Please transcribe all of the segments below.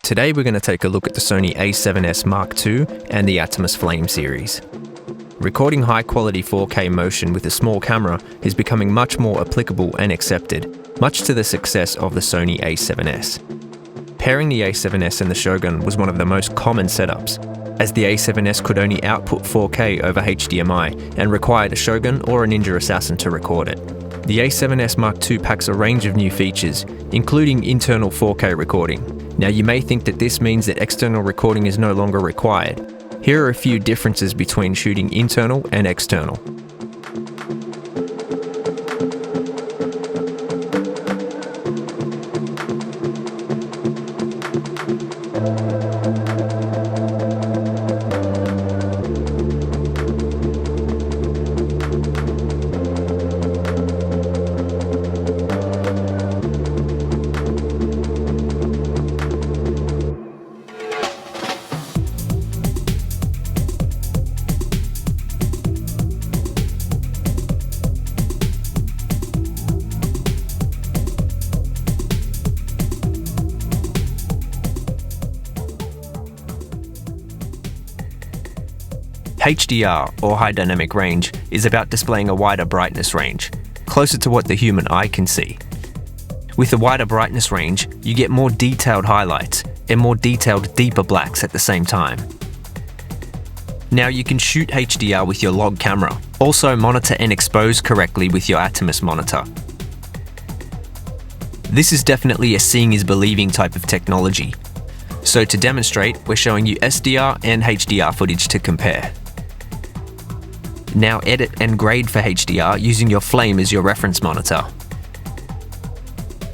Today we're going to take a look at the Sony A7SmkII and the Atomos Flame Series. Recording high-quality 4K motion with a small camera is becoming much more applicable and accepted, much to the success of the Sony A7S. Pairing the A7S and the Shogun was one of the most common setups, as the A7S could only output 4K over HDMI and required a Shogun or a Ninja Assassin to record it. The A7SmkII packs a range of new features, including internal 4K recording. Now you may think that this means that external recording is no longer required. Here are a few differences between shooting internal and external. HDR, or High Dynamic Range, is about displaying a wider brightness range, closer to what the human eye can see. With a wider brightness range, you get more detailed highlights and more detailed, deeper blacks at the same time. Now you can shoot HDR with your log camera, also monitor and expose correctly with your Atomos monitor. This is definitely a seeing is believing type of technology. So to demonstrate, we're showing you SDR and HDR footage to compare. Now edit and grade for HDR using your Flame as your reference monitor.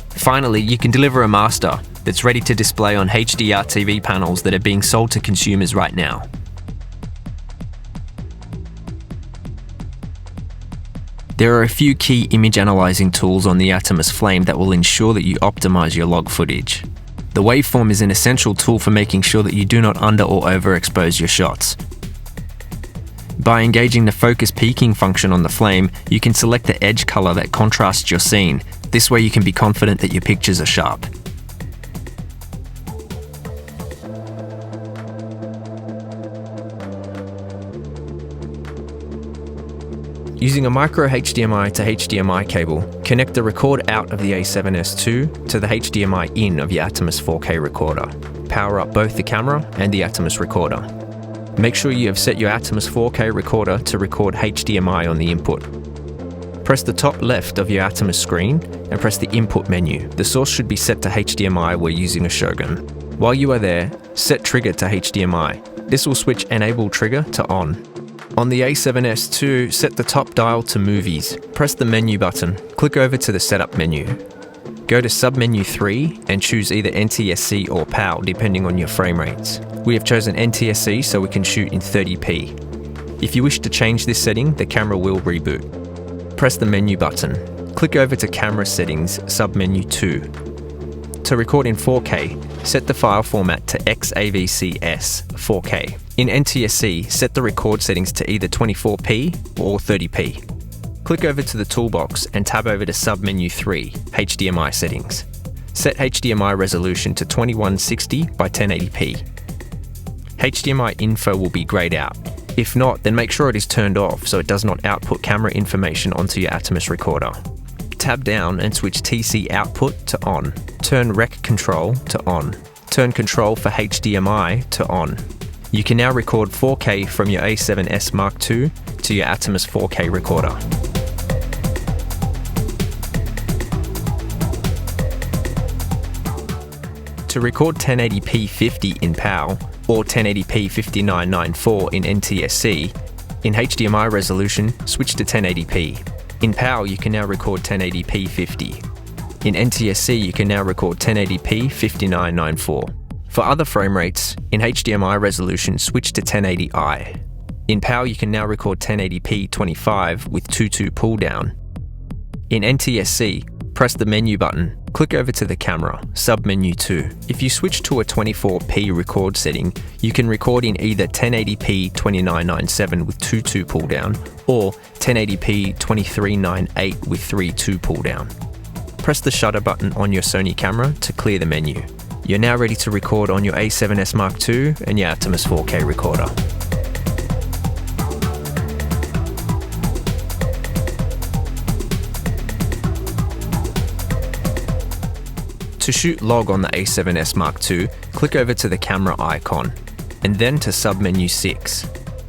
Finally, you can deliver a master that's ready to display on HDR TV panels that are being sold to consumers right now. There are a few key image analyzing tools on the Atomos Flame that will ensure that you optimize your log footage. The waveform is an essential tool for making sure that you do not under or overexpose your shots. By engaging the focus peaking function on the Flame, you can select the edge color that contrasts your scene. This way you can be confident that your pictures are sharp. Using a micro HDMI to HDMI cable, connect the record out of the A7S II to the HDMI in of your Atomos 4K recorder. Power up both the camera and the Atomos recorder. Make sure you have set your Atomos 4K recorder to record HDMI on the input. Press the top left of your Atomos screen and press the input menu. The source should be set to HDMI we're using a Shogun. While you are there, set trigger to HDMI. This will switch enable trigger to on. On the A7S II, set the top dial to movies. Press the menu button. Click over to the setup menu. Go to submenu 3 and choose either NTSC or PAL depending on your frame rates. We have chosen NTSC so we can shoot in 30p. If you wish to change this setting, the camera will reboot. Press the menu button. Click over to camera settings, submenu 2. To record in 4K, set the file format to XAVC S 4K. In NTSC, set the record settings to either 24p or 30p. Click over to the toolbox and tab over to submenu 3, HDMI settings. Set HDMI resolution to 2160 by 1080p. HDMI info will be grayed out. If not, then make sure it is turned off so it does not output camera information onto your Atomos recorder. Tab down and switch TC output to on. Turn rec control to on. Turn control for HDMI to on. You can now record 4K from your A7SmkII to your Atomos 4K recorder. To record 1080p 50 in PAL or 1080p 5994 in NTSC, in HDMI resolution, switch to 1080p. In PAL, you can now record 1080p 50. In NTSC, you can now record 1080p 5994. For other frame rates, in HDMI resolution, switch to 1080i. In PAL, you can now record 1080p 25 with 2.2 pull down. In NTSC, press the menu button, click over to the camera, submenu 2. If you switch to a 24p record setting, you can record in either 1080p 2997 with 2.2 pull down or 1080p 2398 with 3.2 pull down. Press the shutter button on your Sony camera to clear the menu. You're now ready to record on your A7SmkII and your Atomos 4K recorder. To shoot log on the A7SmkII, click over to the camera icon, and then to submenu 6.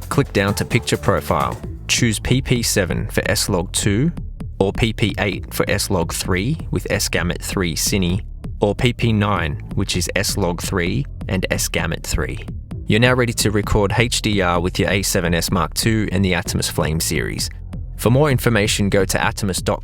Click down to Picture Profile, choose PP7 for S-Log2, or PP8 for S-Log3 with S-Gamut3 Cine, or PP9, which is S-Log3 and S-Gamut3. You're now ready to record HDR with your A7SmkII and the Atomos Flame Series. For more information, go to atomos.com